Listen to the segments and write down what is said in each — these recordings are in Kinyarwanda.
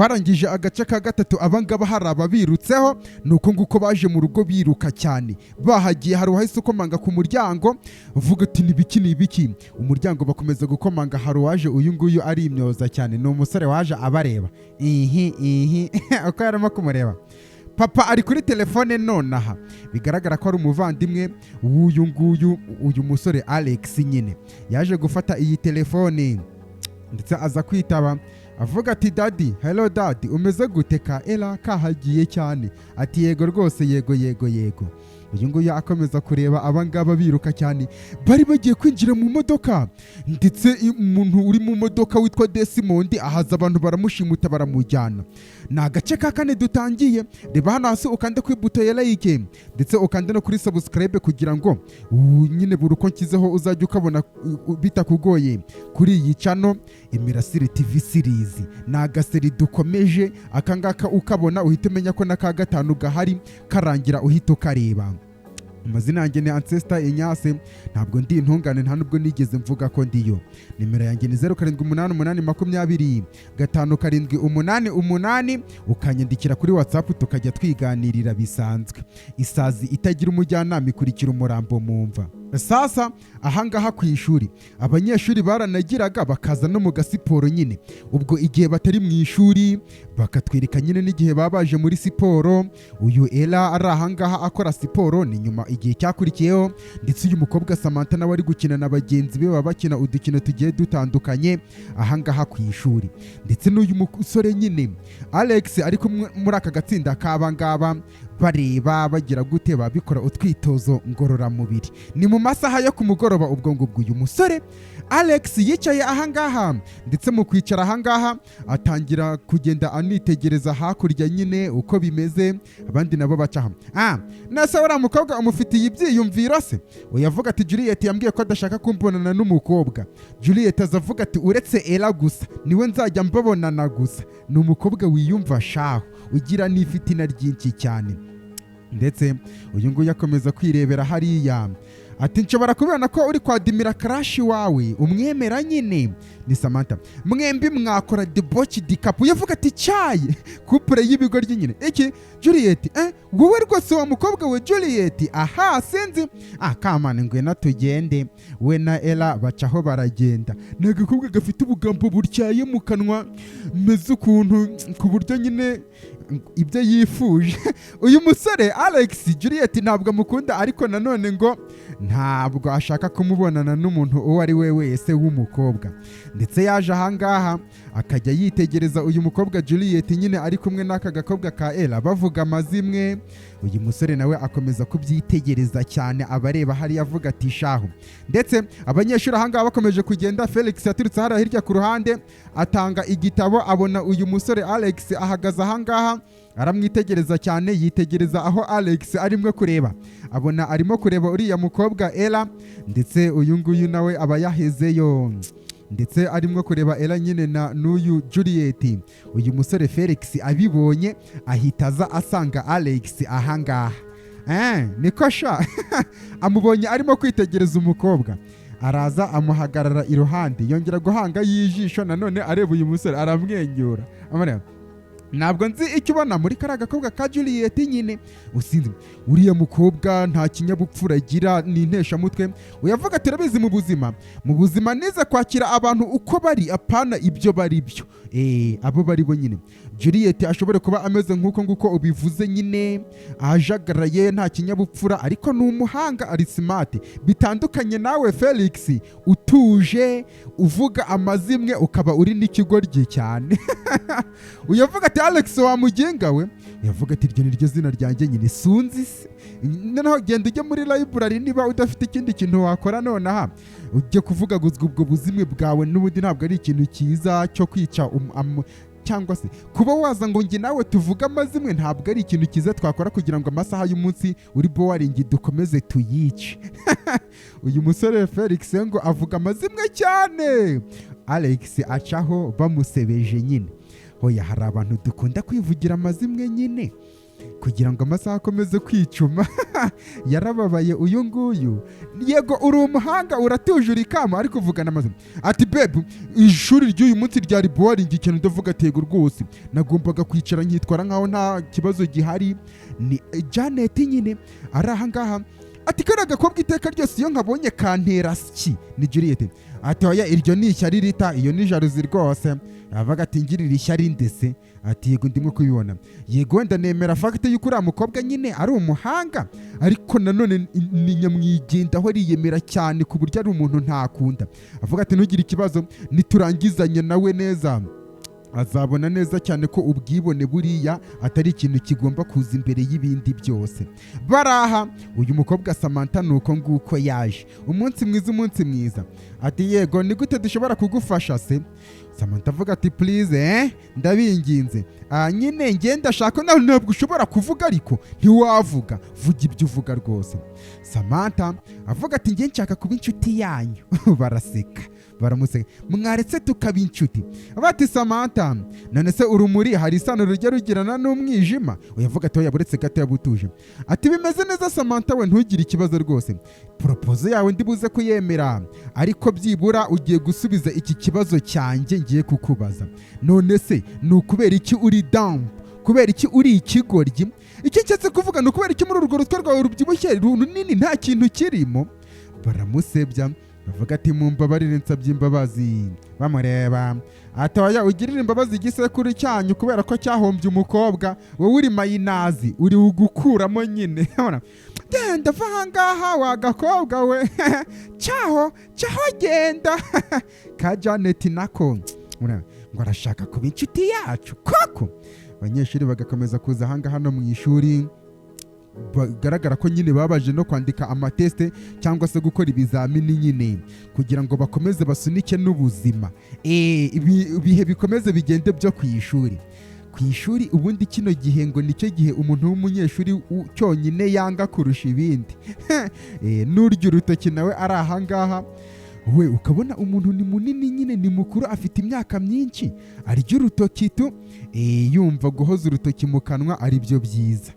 twarangije agace ka gatatu abangaba hari ababirutseho nuko nguko baje mu rugo biruka cyane bahagiye hari uwahise ukomanga ku muryango uvuga ati nibiki umuryango bakomeza gukomanga hari uwaje uyu nguyu ari imyoza cyane ni umusore waje abareba uko yarimo kumureba papa ari kuri telefone nonaha bigaragara ko ari umuvandimwe w'uyu nguyu uyu musore Alex nyine yaje gufata iyi telefone ndetse aza kwitaba avuga ati daddy hello daddy umeze gute ka Ella kahagiye cyane ati yego rwose yego uyu nguyu akomeza kureba abangaba biruka cyane bari bagiye kwinjira mu modoka ndetse umuntu uri mu modoka witwa Desmond ahaza abantu baramushimuta baramujyana ni agace ka kane dutangiye reba hano hasi ukande kuri buto ya like ndetse ukande no kuri subscribe kugira ngo nyine buri uko nshyizeho uzajya ukabona bitakugoye kuri iyi channel Imirasire TV series ni agaseri dukomeje akangaka ukabona uhite menya ko n'aka gatanu gahari karangira uhita ukareba amazina yanjye ni Ancestor Inyase ntabwo ndi intungane nta nubwo nigeze mvuga ko ndiyo nimero yanjye ni 0788205788 ukanyandikira kuri WhatsApp tukajya twiganirira bisanzwe isazi itagira umujyanama ikurikira umurambo mumva sasa ahangaha ku ishuri abanyeshuri baranagiraga bakaza no mu gasiporo nyine ubwo igihe batari mu ishuri bakatwereka nyine n'igihe babaje muri siporo uyu Ella ari ahangaha akora siporo ni nyuma igihe cyakurikiyeho ndetse uyu mukobwa Samantha nawe ari gukina na bagenzi be baba bakina udukino tugiye dutandukanye ahangaha ku ishuri ndetse n'uyu musore nyine Alex ariko muri aka gatsinda kabangaba bareba bagira gute babikora utwitozo ngororamubiri ni mu masaha yo ku mugoroba ubwo ngubwo uyu musore Alex yicaye ahangaha ndetse mu kwicara ahangaha atangira kugenda anitegereza hakurya nyine uko bimeze abandi nabo bacaha nase uriya mukobwa umufitiye ibyiyumviro se uyavuga ati Juliet yambwiye ko adashaka kumbonana n'umukobwa Juliet azavuga ati uretse Ella gusa niwe nzajya mbabonana gusa ni umukobwa wiyumva shaho ugira n'ifitina ryinshi cyane ndetse uyu nguyu akomeza kwirebera hariya ati nshobora kubona ko uri kwadimira crush wawe umwemera nyine ni Samantha mwembi mwakora deboche dikapu yavuga ati cyaye couple y'ibigoryi nyine iki Juliet wowe rwose wa mukobwa we Juliet aha sinzi kamane ngwe natugende we na Ella bacaho baragenda nagakobwa gafite ubugambo buryaye mu kanwa meze ukuntu ku buryo nyine ibyo yifuje uyu musore Alex Juliet ntabwo amukunda ariko nanone ngo ntabwo ashaka kumubonana n'umuntu uwo ari we wese w'umukobwa ndetse yaje ahangaha akajya yitegereza uyu mukobwa Juliet nyine ari kumwe n'aka gakobwa ka Ella bavuga amazimwe uyu musore nawe akomeza kubyitegereza cyane abareba hari yavuga ati shaho ndetse abanyeshuri ahangaha bakomeje kugenda Felix yaturutse hariya hirya ku ruhande atanga igitabo abona uyu musore Alex ahagaze ahangaha aramwitegereza cyane yitegereza aho Alex arimo kureba abona arimo kureba uriya mukobwa Ella ndetse uyu nguyu nawe aba yahezeyo ndetse arimo kureba Ella nyine na n'uyu Juliet uyu musore Felix abibonye ahita aza asanga Alex ahangaha niko sha amubonye arimo kwitegereza umukobwa araza amuhagarara iruhande yongera guhanga yijisho nanone areba uyu musore aramwenyura ntabwo nzi icyo ubona muri kariya gakobwa ka Juliet nyine usinzi uriya mukobwa nta kinyabupfura agira ni inteshamutwe uyavuga ati rabizi mu buzima nize kwakira abantu uko bari apana ibyo bari byo abo bari bo nyine Juliet ashobora kuba ameze nk'uko nguko ubivuze nyine ajagaraye nta kinyabupfura ariko ni umuhanga ari smart bitandukanye nawe Felix utuje uvuga amazimwe ukaba uri n'ikigoryi cyane uyavuga ati Alex wamugenga we yavuga ati iryo niryo zina ryanjye nyine sunzi se noneho genda ujye muri library niba udafite ikindi kintu wakora nonaha ujye kuvuga ubwo buzimwe bwawe n'ubundi ntabwo ari ikintu cyiza cyo kwica cyangwa se kuba waza ngo njye nawe tuvuge amazimwe ntabwo ari ikintu cyiza twakora kugira ngo amasaha y'umunsi uri bowaringi dukomeze tuyice uyu musore Felix ngo avuga amazimwe cyane Alex acaho bamusebeje nyine hoya hari abantu dukunda kwivugira amazimwe nyine kugira ngo amasaha akomeze kwicuma. Yarababaye uyu nguyu. Yego uri umuhanga uratuje uri kama ariko uvugana amazina. Ati babe, ishuri ry'uyu munsi ryari boring ikintu ndavuga atego rwose. Nagombaga kwicara nkitwara nkaho nta kibazo gihari. Ni Janet nyine ari aha ngaha. Ati kariya gakobwa iteka ryose iyo nkabonye kantera ski. Ni Juliet. Ati oya iryo ni ishyari rita, iyo ni jaruzi rwose. Avuga ati ngirira ishyari ndese. Ati yego ndimo kubibona. Yego wenda nemera fagite y'uko uriya mukobwa nyine ari umuhanga, ariko nanone ni nyamwigendaho ariyemera cyane ku buryo ari umuntu ntakunda. Avuga ati ntugire ikibazo niturangizanye nawe neza azabona neza cyane ko ubwibone buriya atari ikintu kigomba kuza imbere y'ibindi byose. Baraha uyu mukobwa Samantha nuko nguko yaje. Umunsi mwiza. Ati yego ni gute dushobora kugufasha se? Samantha avuga ati please ndabinginze. Nyine ngenda shaka ntabwo ushobora kuvuga ariko ntiwavuga. Vuga ibyo uvuga rwose. Samantha avuga ati ngiye nshaka kuba inshuti yanyu. Baraseka. Baramuseka. Mwaretse tukaba inshuti. Bati Samantha none se urumuri hari isano rujya rugirana n'umwijima? Uyavuga ati yaburetse gato yabutuje. Ati bimeze neza Samantha we ntugire ikibazo rwose. Propose yawe ndibuze kuyemera ariko byibura ugiye gusubiza iki kibazo cyanjye ngiye kukubaza. None se ni ukubera iki uri down? Kubera iki uri ikigoryi? Icyo nshatse kuvuga ni ukubera iki muri urwo rutwe rwawe rubyibushye runini nta kintu kirimo? Baramusebya. Bavuga ati mumbabarire nsabye imbabazi. Bamureba. Atoya ugirira imbabazi igisekuru cyanyu kubera ko cyahombye umukobwa. Wowe uri mayinazi uri ugukuramo nyine. Genda va hangaha wa gakobwa we. Cyaho genda. Ka Janet nako ngo arashaka kuba inshuti yacu koko. Abanyeshuri bagakomeza kuza hangaha no mu ishuri. Bagaragara ko nyine babaje no kwandika amateste cyangwa se gukora ibizamini nyine kugira ngo bakomeze basunike n'ubuzima. Ibihe bikomeze bigende byo ku ishuri. Ku ishuri ubundi kino gihe ngo nicyo gihe umuntu w'umunyeshuri cyonyine yanga kurusha ibindi. N'uryo urutoki nawe ari aha ngaha. We ukabona umuntu ni munini nyine ni mukuru afite imyaka myinshi. Arya urutoki tu yumva guhoza urutoki mu kanwa ari byo byiza.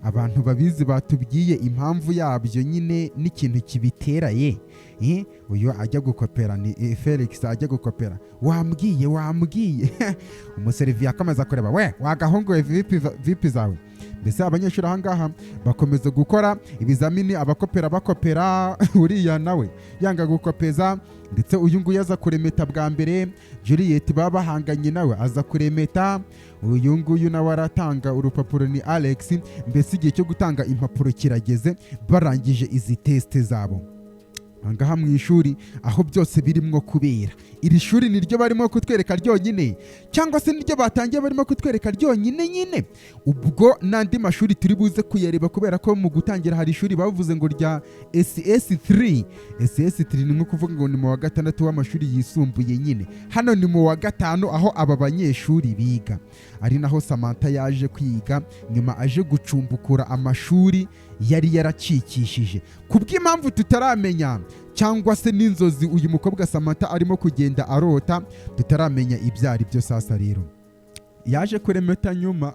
Abantu babizi batubwiye impamvu yabyo nyine n'ikintu kibitera uyu ajya gukopera ni Felix ajya gukopera. Wambwiye umuserviye akomeza kureba we wagahongoye vipi zawe. Mbese abanyeshuri aha ngaha bakomeza gukora ibizamini bakopera uriya nawe yanga gukopeza. Ndetse uyu nguyu aza kuremeta bwa mbere. Juliet babahanganye nawe aza kuremeta. Uyu nguyu nawe aratanga urupapuro ni Alex. Mbese igihe cyo gutanga impapuro kirageze barangije izi teste zabo. Angaha mu ishuri aho byose birimo kubera. Iri shuri niryo barimo kutwereka ryonyine cyangwa se niryo batangiye barimo kutwereka ryonyine nyine. Ubwo nandi mashuri turi buze kuyareba kubera ko mu gutangira hari ishuri bavuze ngo rya SS3. SS3 ni nko kuvuga ngo ni mu wa gatandatu w'amashuri yisumbuye nyine. Hano ni mu wa gatanu aho aba banyeshuri biga. Ari naho Samantha yaje kwiga nyuma aje gucumbukura amashuri yari yaracikishije. Kubw'impamvu tutaramenya cyangwa se n'inzozi uyu mukobwa Samantha arimo kugenda arota tutaramenya ibyari byo. Sasa rero yaje kuremeta nyuma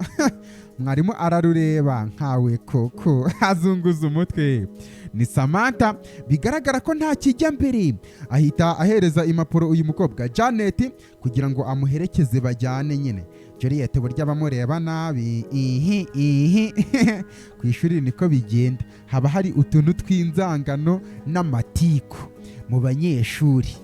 mwarimu ararureba nkawe koko azunguza umutwe. Ni Samantha bigaragara ko nta kijya mbere. Ahita ahereza impapuro uyu mukobwa Janet kugira ngo amuherekeze bajyane nyine. Juliet burya bamureba nabi. Ku ishuri niko bigenda. Haba hari utuntu tw'inzangano n'amatiku mu banyeshuri.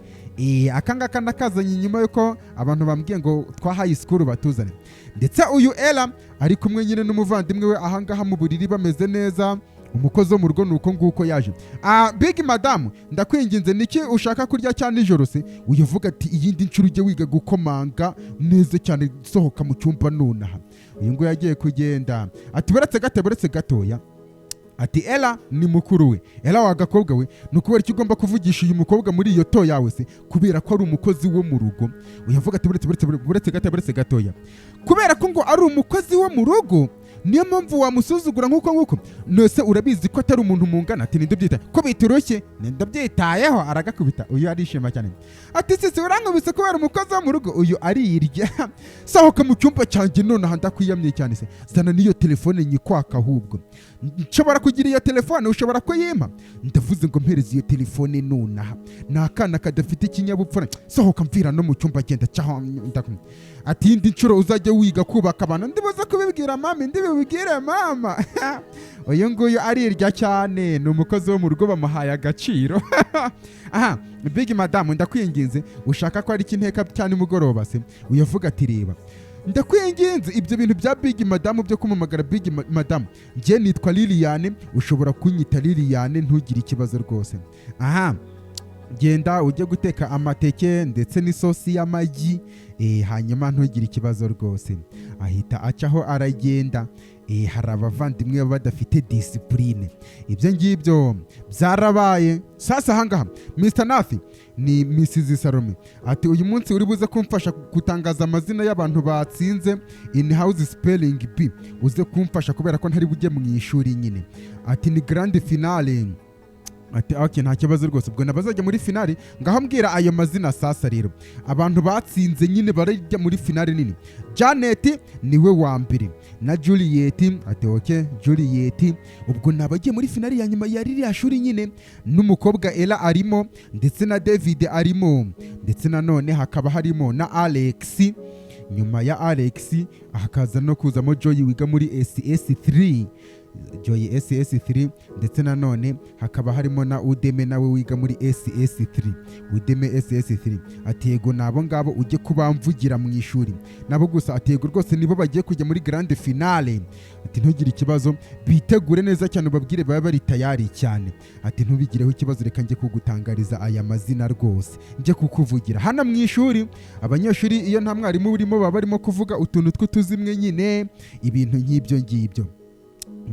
Akangaka nakazanye nyuma yuko abantu bambwiye ngo twa high school batuzane. Ndetse uyu Ella ari kumwe nyine n'umuvandimwe we ahangaha mu buriri bameze neza. Umukozi wo mu rugo nuko nguko yaje. Big madam ndakwinginze niki ushaka kurya cyane ijoro se? Uyavuga ati iyindi ncuro ujye wiga gukomanga neza cyane sohoka mu cyumba nonaha. Uyu ngo yagiye kugenda. Ati buretse gatoya. Ati Ella ni mukuru we. Ella wagakobwa we nukubera iki ugomba kuvugisha uyu mukobwa muri iyo to yawe se kubera ko ari umukozi wo mu rugo. Uyavuga ati buretse gatoya. Kubera ko ngo ari umukozi wo mu rugo niyo mpamvu wamusuzugura nk'uko nose urabizi ko atari umuntu mungana. Ati ninde byita ko biturushye, ninde byitayeho, aragakubita. Uyu arishima cyane ati sisi urankubise kubera umukozi wo mu rugo. Uyu arirya sohoka mu cyumba cyanjye nonaha ndakwiyamye cyane se, zana niyo telefone nyikwaka, ahubwo nshobora kugira iyo telefone ushobora kuyimpa. Ndavuze ngo mpereze iyo telefone nonaha, ni akana kadafite ikinyabupfura, sohoka mvira no mu cyumba genda cyaho. Ati indi nshuro uzajya wiga kubaka abantu ndibuze kubibwira mama, ndibibwire mama. Uyu nguyu arirya cyane, ni umukozi wo mu rugo bamuhaye agaciro. Aha, Big Madam ndakwinginze, ushaka ko ari ikinteka cyane mugoroba se? Uyavuga ati reba ndakwinginze ibyo bintu bya Big Madam byo kumamagara Big Madam, njye nitwa Liliane, ushobora kunyita Liliane ntugire ikibazo rwose. Aha, genda ujye guteka amateke ndetse n'isosi y'amagi, hanyuma ntugire ikibazo rwose. Ahita acaho aragenda. Hari abavandimwe badafite disipurine, ibyo ngibyo byarabaye. Sasa ahangaha Mr. Nafi ni Mrs. Salome ati uyu munsi uri buze kumfasha gutangaza amazina y'abantu batsinze in house spelling bee, uze kumfasha kubera ko ntari bujye mu ishuri nyine. Ati ni grand finale. Ati okay, nta kibazo rwose, ubwo nabazajya muri finale ngaho mbwira ayo mazina. Sasa rero abantu batsinze nyine barajya muri finale nini. Janet niwe wa mbere na Juliet. Ati okay Juliet, ubwo nabagiye muri finale ya nyuma ya ririya shuri nyine, n'umukobwa Ella arimo ndetse na David arimo, ndetse na none hakaba harimo na Alex. Nyuma ya Alex hakaza no kuzamo Joy wiga muri SS3, Joy SS3, ndetse na none hakaba harimo na Udeme nawe wiga muri SS3, Udeme SS3. Atego nabo ngabo ujye kubamvugira mu ishuri nabo gusa. Atego rwose nibo bagiye kujya muri grande finale. Ati ntugire ikibazo, bitegure neza cyane, ubabwire baba bari tayari cyane. Ati ntubigireho ikibazo, reka njye kugutangariza aya mazina rwose, njye kukuvugira hano mu ishuri. Abanyeshuri iyo nta mwarimu urimo baba barimo kuvuga utuntu tw'utuzimwe nyine, ibintu nk'ibyo ngibyo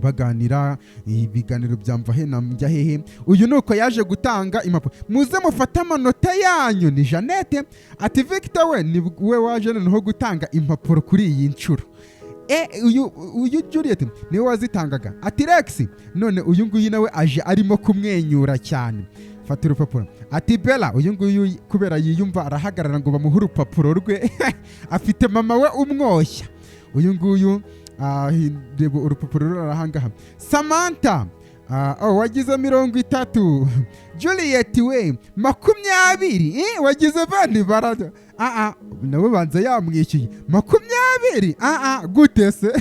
baganira. Ibiganiro byamva he na njya hehe. Uyu nuko yaje gutanga impapuro, muze mufata amanota yanyu. Ni Janete. Ati Victor we ni we waje noneho gutanga impapuro kuri iyi nshuro. Uyu Juliet niwe wazitangaga. Ati Rex none uyu nguyu nawe aje arimo kumwenyura cyane. Fata urupapuro. Ati Bella uyu nguyu kubera yiyumva arahagarara ngo bamuhe urupapuro rwe. Afite mama we umwoshya. Uyu nguyu reba urupapuro rurahangaha. Samantha wagize 30. Juliet we 20. Wagize bandi barada. Nawe banza yamwishyuye 20. Gute se?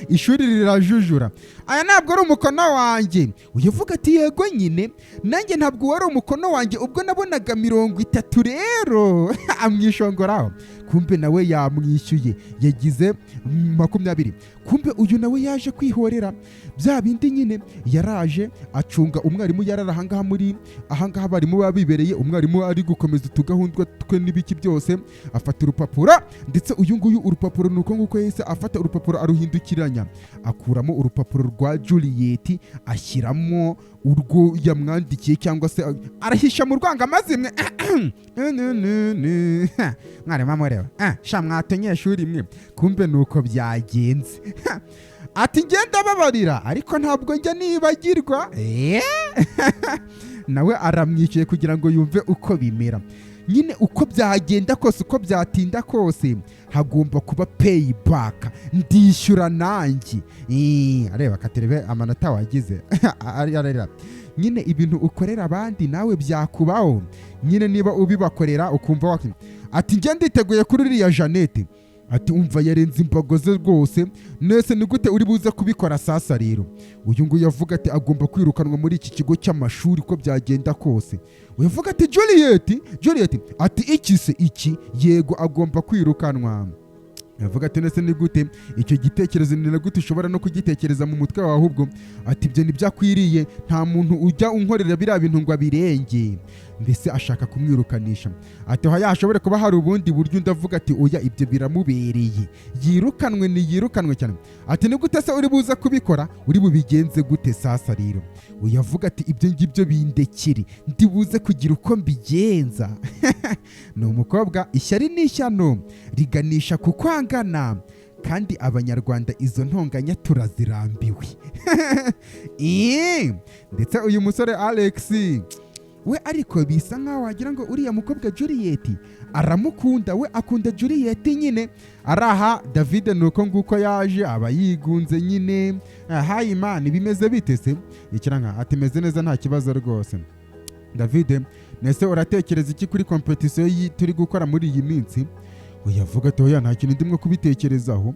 Ishuri rirajujura. Aya ntabwo ari umukono wanjye. Uyavuga ati yego nyine nanjye ntabwo wari umukono wanjye, ubwo nabonaga 30 rero. Amwishongoraho. Kumbe nawe yamwishyuye yagize 20. Kumbe uyu nawe yaje kwihorera bya bindi nyine. Yaraje acunga umwarimu yararahangaha muri ahangaha barimo babibereye, umwarimu ari gukomeza utugahundwa twe n'ibiki byose. Afata urupapuro, ndetse uyu nguyu urupapuro nuko nguko yese afata urupapuro aruhindukiranya, akuramo urupapuro rwa Juliet ashyiramo urwo yamwandikiye, cyangwa se arahisha mu rwanga mazimwe. Mwari mamureba sha mwatonyeshuri mwe. Kumbe nuko byagenze. Ati ngenda babarira ariko ntabwo njya nibagirwa. Nawe aramwicaye kugira ngo yumve uko bimera nyine, uko byagenda kose, uko byatinda kose, hagomba kuba payback, ndishyura nanjye. Areba katerebe amanota wagize. Arira nyine ibintu ukorera abandi nawe byakubaho nyine, niba ubibakorera ukumva wakina. Ati njye nditeguye kuri iriya Janete. Ati umva yarenze imbago ze rwose, nese ni gute uri buze kubikora sasa rero. Uyu nguyu yavuga ati agomba kwirukanwa muri iki kigo cy'amashuri uko byagenda kose. Uyavuga ati Juliet ati iki se iki? Yego agomba kwirukanwa. Yavuga ati nese ni gute icyo gitekerezo ni gute ushobora no kugitekereza mu mutwe wawe? Ahubwo ati ibyo ntibyakwiriye, nta muntu ujya unkorera biriya bintu ngo abirenge. Mbese ashaka kumwirukanisha. Ati yashobore kuba hari ubundi buryo. Ndavuga ati oya ibyo biramubereye, yirukanwe yirukanwe cyane. Ati ni gute se uri buza kubikora, uri bubigenze gute sasa rero? Uyavuga ati ibyo ngibyo bindekiri, ndibuze kugira uko mbigenza. Ni umukobwa ishyari n'ishyano riganisha ku kwangana, kandi abanyarwanda izo ntonganya turazirambiwe. Ndetse uyu musore Alex we ariko bisa nkaho wagira ngo uriya mukobwa Juliet aramukunda, we akunda Juliet nyine. Araha David nuko nguko yaje aba yigunze nyine. Hayi man bimeze bite se? Ikiranga ati meze neza nta kibazo rwose. David nese uratekereza iki kuri competition turi gukora muri iyi minsi? Uyavuga ati oya nta kintu ndimwe kubitekerezaho.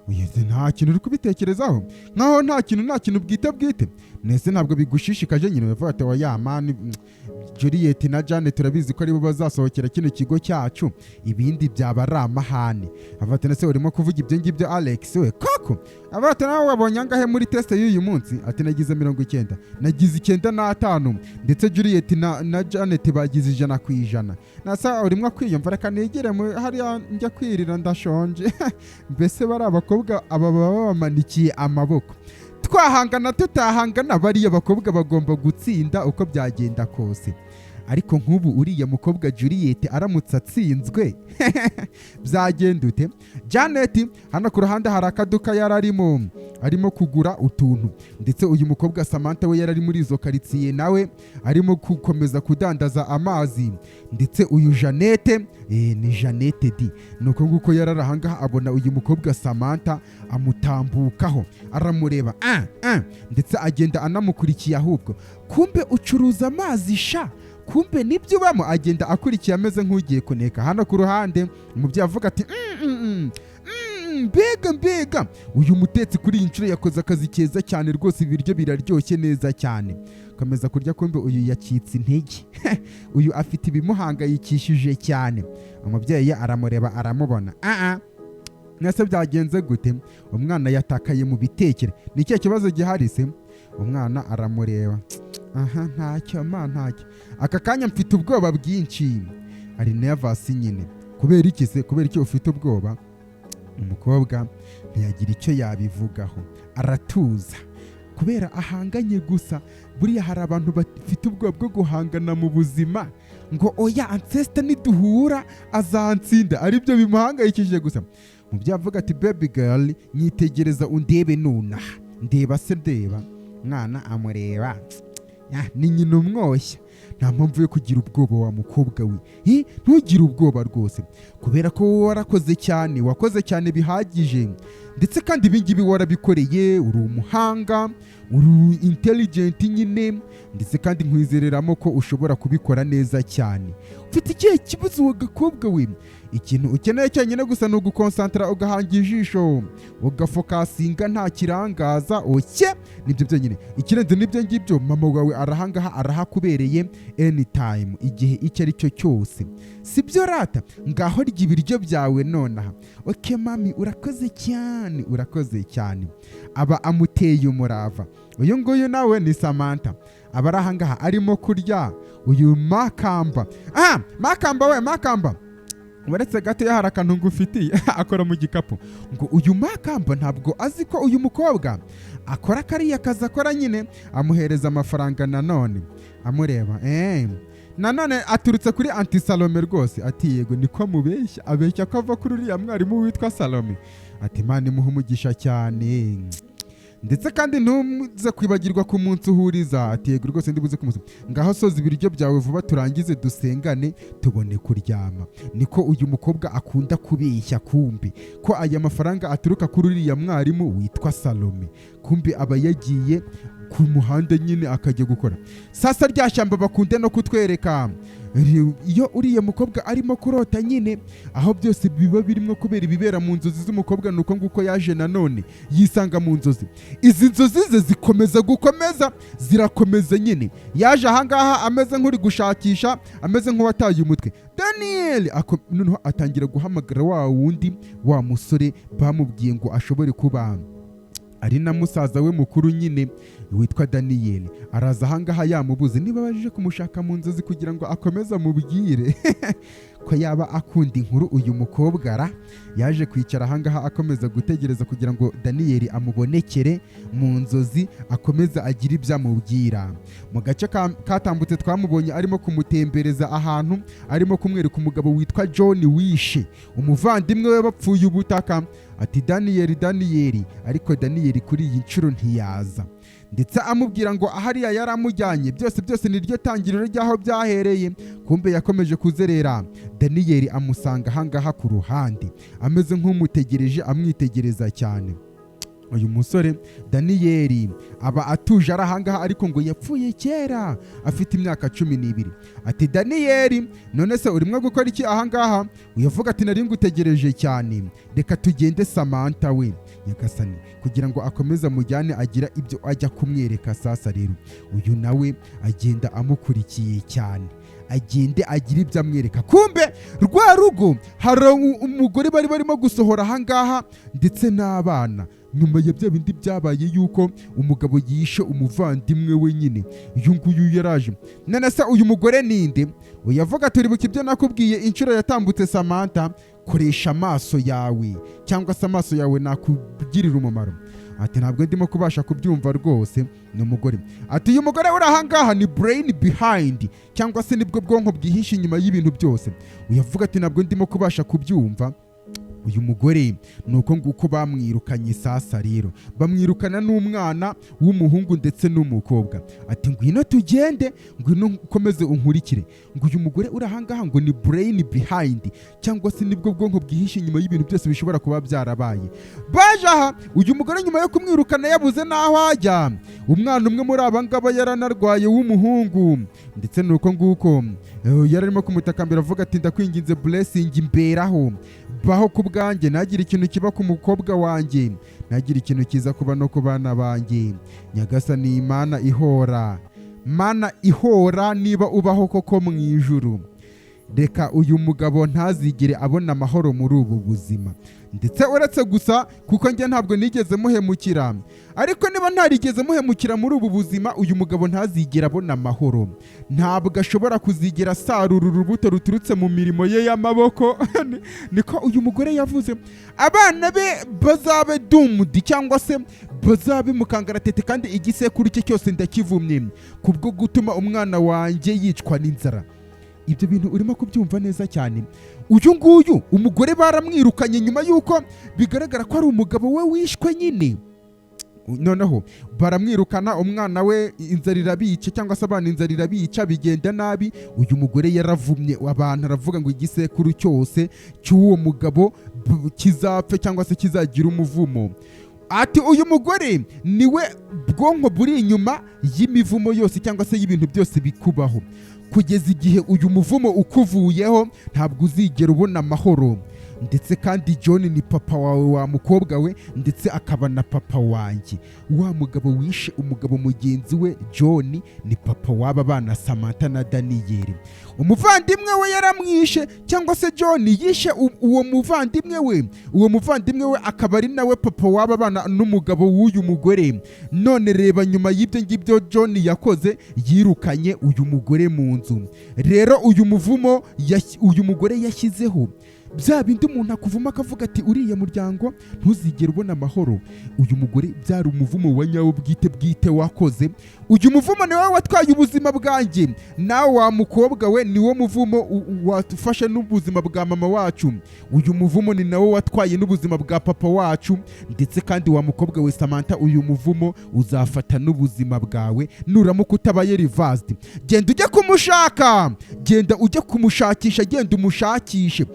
Uyeze nta kintu uri kubitekerezaho nkaho nta kintu bwite nese ntabwo bigushishikaje nyine. Uyavuga ati oya man Juliet na Janet turabizi ko aribo bazasohokera kino kigo cyacu, ibindi byaba ari amahane. Avate nese urimo kuvuga ibyo ngibyo Alex we koko? Avate nawe wabonye angahe muri test y'uyu munsi? Ati nagize 90, nagize 95, ndetse Juliet na Janet bagize 100%. Nasa urimo kwiyumva reka negere hariya njya kwirira ndashonje. Mbese bari abakobwa aba baba bamanikiye amaboko. Twahangana tutahangana bariya bakobwa bagomba gutsinda uko byagenda kose. Ariko nk'ubu uriya mukobwa Juliet aramutse atsinzwe byagenda ute? Janet hano ku ruhande hari akaduka arimo kugura utuntu, ndetse uyu mukobwa Samantha we yarari muri izo karitsiye nawe arimo gukomeza kudandaza amazi. Ndetse uyu Janet ni Janet D nuko nguko yararahangaha abona uyu mukobwa Samantha amutambukaho aramureba ndetse agenda anamukurikiye. Ahubwo kumbe ucuruza amazi sha, kumbe nibyo ubamo. Agenda akurikiye ameze nk'ugiye kuneka. Hano ku ruhande umubyeyi avuga ati mbega uyu mutetsi kuri iyi nshuro yakoze akazi keza cyane rwose, ibiryo biraryoshye neza cyane. Komeza kurya, kumbe uyu yacitse intege. Uyu afite ibimuhangayikishije cyane. Umubyeyi aramureba aramubona. Nase byagenze gute? Umwana yatakaye mu bitekere. Ni cyo kibazo gihari se? Umwana aramureba. Ntacyo. Aka kanya mfite ubwoba bwinshi. Ari nervous nyine. Kubera iki se? Kubera icyo ufite ubwoba? Umukobwa ntiyagira icyo yabivugaho, aratuza kubera ahanganye gusa. Buriya hari abantu bafite ubwoba bwo guhangana mu buzima, ngo oya ancestor niduhura azantsinda, aribyo bimuhangayikishije gusa. Mubyo avuga ati baby girl nyitegereza undebe nonaha. Ndeba se ndeba. Mwana amureba. Ni nyina umwoshya. Nta mpamvu yo kugira ubwoba wa mukobwa we. Ntugire ubwoba rwose, kubera ko wowe wakoze cyane bihagije. Ndetse kandi ibingibi warabikoreye, uri umuhanga, uri intelligent nyine. Ndetse kandi nkwizereramo ko ushobora kubikora neza cyane. Ufite ikihe kibazo wa gakobwa we? Ikintu ukeneye cyane gusa ni ugukonsantra, ugahanga ijisho, ugafokasinga nta kirangaza. Oke nibyo byonyine. Ikirenze nibyo ngibyo mama wawe arahangaha arahakubereye anytime, igihe icyo ari cyo cyose. Sibyo rata? Ngaho rya ibiryo byawe nonaha. Okay mami urakoze cyane. Aba amuteye umurava. Uyu nguyu nawe ni Samantha. Aba arahangaha arimo kurya uyu Makamba. Makamba uretse gato hari akantu ngufitiye akora mu gikapu. Ngo uyu Makamba ntabwo azi ko uyu mukobwa akora kariya kazi akora nyine. Amuhereza amafaranga nanone amureba. Nanone aturutse kuri Anti Salome rwose. Ati yego niko mubeshya, abeshya ko ava kuri uriya mwarimu witwa Salome. Ati Imana imuhe umugisha cyane. Ndetse kandi ntuze kwibagirwa ku munsi uhuriza. Ati yego rwose ndibuze ku munsi. Ngaho soza ibiryo byawe vuba turangize dusengane tubone kuryama. Niko uyu mukobwa akunda kubeshya, kumbi ko aya mafaranga aturuka kuri uriya mwarimu witwa Salome. Kumbi aba yagiye ku muhanda nyine akajya gukora. Sasa rya shyamba bakunde no kutwereka. Iyo uriya mukobwa arimo kurota nyine, aho byose biba birimo kubera ibibera mu nzozi z'umukobwa, nuko nguko yaje nanone yisanga mu nzozi. Izi nzozi ze gukomeza zirakomeza nyine. Yaje ahangaha ameze nk'uri gushakisha, ameze nk'uwataye umutwe. Daniel noneho atangira guhamagara wa wundi wa musore bamubwiye ngo ashobore kuba ari na musaza we mukuru nyine witwa Daniel. Araza ahangaha yamubuze, niba baje kumushaka mu nzozi kugira ngo akomeze amubwire ko yaba akunda inkuru. Uyu mukobwa yaje kwicara ahangaha akomeza gutegereza kugira ngo Daniel amubonekere mu nzozi, akomeza agira ibyo amubwira. Mu gace katambutse twamubonye arimo kumutembereza ahantu, arimo kumwereka umugabo witwa John wishe umuvandimwe we bapfuye ubutaka. ati daniyeli, ariko daniyeli kuri iyi nshuro ntiyaza, ndetse amubwira ngo ahariya yari amujyanye byose niryo tangiriro ry'aho byahereye. Kumbe yakomeje kuzerera. Daniyeli amusanga ahangaha ku ruhande ameze nk'umutegereje, amwitegereza cyane. Uyu musore Daniyeli aba atuje ari ahangaha, ariko ngo yapfuye kera afite imyaka 12. Ati Daniyeli, none se urimo gukora iki ahangaha? Uyavuga ati nari ngutegereje cyane, reka tugende Samantha we nyagasani, kugira ngo akomeze amujyane agira ibyo ajya kumwereka. Sasa rero uyu nawe agenda amukurikiye cyane, agende agira ibyo amwereka. Kumbe rwa rugo hari umugore bari barimo gusohora ahangaha ndetse n'abana, nyuma ya bya bindi byabaye yuko umugabo yishe umuvandimwe we nyine. Uyu nguyu yaraje. None se uyu mugore ninde? Uyavuga turibuka ibyo nakubwiye inshuro yatambutse Samantha, koresha amaso yawe cyangwa se amaso yawe nakugirira umumaro. Ati ntabwo ndimo kubasha kubyumva rwose. Ni umugore. Ati uyu mugore uri ahangaha ni brain behind, cyangwa se nibwo bwonko bwihishe inyuma y'ibintu byose. Uyavuga ati ntabwo ndimo kubasha kubyumva. Uyu mugore nuko nguko bamwirukanye. Sasa rero bamwirukana n'umwana w'umuhungu ndetse n'umukobwa. Ati ngwino tugende, ngwino ukomeze unkurikire. Ngo uyu mugore uri ahangaha ngo ni brain behind, cyangwa se nibwo bwonko bwihishe inyuma y'ibintu byose bishobora kuba byarabaye. Baje aha, uyu mugore nyuma yo kumwirukana yabuze n'aho ajya. Umwana umwe muri abangaba yaranarwaye w'umuhungu, ndetse nuko nguko yararimo kumutakambira avuga ati ndakwinginze blessing imberaho, baho ku bwanjye, nagira ikintu kiba ku mukobwa wanjye, nagira ikintu kiza kuba no ku bana banjye. Nyagasani Imana ihora, Mana ihora, niba ubaho koko mu ijuru, reka uyu mugabo ntazigere abona amahoro muri ubu buzima. Ndetse uretse gusa kuko njye ntabwo nigeze muhemukira, ariko niba ntarigeze muhemukira muri ubu buzima, uyu mugabo ntazigera abona amahoro. Ntabwo ashobora kuzigera asarura urubuto ruturutse mu mirimo ye y'amaboko. Niko uyu mugore yavuze. Abana be bazabe dumudi, cyangwa se bazabe mukangaratete, kandi igisekuru cye cyose ndakivumye kubwo gutuma umwana wanjye yicwa n'inzara. Ibyo bintu urimo kubyumva neza cyane. Uyu nguyu umugore baramwirukanye nyuma yuko bigaragara ko ari umugabo we wishwe nyine. Noneho baramwirukana, umwana we inzara irabica, cyangwa se abana inzara irabica, bigenda nabi. Uyu mugore yaravumye abantu, aravuga ngo igisekuru cyose cy'uwo mugabo kizapfe cyangwa se kizagira umuvumo. Ati uyu mugore niwe bwonko buri inyuma y'imivumo yose cyangwa se y'ibintu byose bikubaho. Kugeza igihe uyu muvumo ukuvuyeho ntabwo uzigera ubona amahoro. Ndetse kandi John ni papa wawe wa mukobwa we, ndetse akaba na papa wanjye. Wa mugabo wishe umugabo mugenzi we John ni papa w'aba bana Samantha na Daniyeli. Umuvandimwe we yaramwishe, cyangwa se John yishe uwo muvandimwe we. Uwo muvandimwe we akaba ari nawe papa w'aba bana n'umugabo w'uyu mugore. None reba nyuma y'ibyo ngibyo John yakoze, yirukanye uyu mugore mu nzu. Rero uyu muvumo uyu mugore yashyizeho, bya bindi umuntu akuvuma akavuga ati uriya muryango ntuzigere ubona amahoro. Uyu mugore byari umuvumo wa nyawo bwite wakoze. Uyu muvumo ni wowe watwaye ubuzima bwanjye, nawe wa mukobwa we ni wo muvumo watufashe n'ubuzima bwa mama wacu. Uyu muvumo ni nawe watwaye n'ubuzima bwa papa wacu, ndetse kandi wa mukobwa we Samantha, uyu muvumo uzafata n'ubuzima bwawe nuramuka utabaye reversed. Genda ujye kumushaka, genda ujye kumushakisha, genda umushakishe,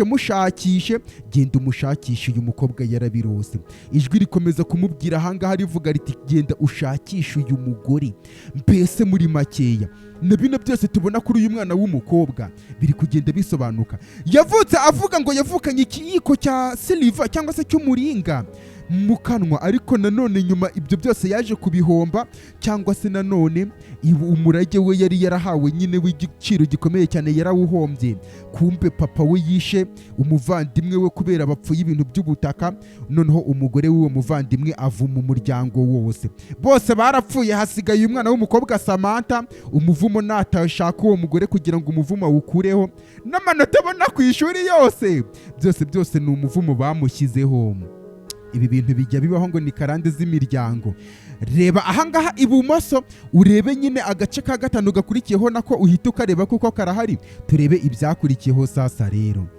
mushakishe, genda umushakishe. Uyu mukobwa yarabirose. Ijwi rikomeza kumubwira ahangaha rivuga riti genda ushakishe uyu mugore. Mbese muri makeya na bino byose tubona kuri uyu mwana w'umukobwa biri kugenda bisobanuka. Yavutse avuga ngo yavukanye ikiyiko cya silver cyangwa se cy'umuringa mu kanwa, ariko nanone nyuma ibyo byose yaje kubihomba, cyangwa se nanone umurage we yari yarahawe nyine w'igiciro gikomeye cyane yarawuhombye. Kumbe papa we yishe umuvandimwe we kubera bapfuye ibintu by'ubutaka. Noneho umugore w'uwo muvandimwe avuma umuryango wose, bose barapfuye, hasigaye umwana w'umukobwa Samantha. Umuvumo natashaka uwo mugore kugira ngo umuvumo awukureho, n'amanota abona ku ishuri yose, byose ni umuvumo bamushyizeho. Ibi bintu bijya bibaho ngo ni karande z'imiryango. Reba ahangaha ibumoso, urebe nyine agace ka gatanu gakurikiyeho, nako uhita ukareba kuko karahari. Turebe ibyakurikiyeho sasa rero.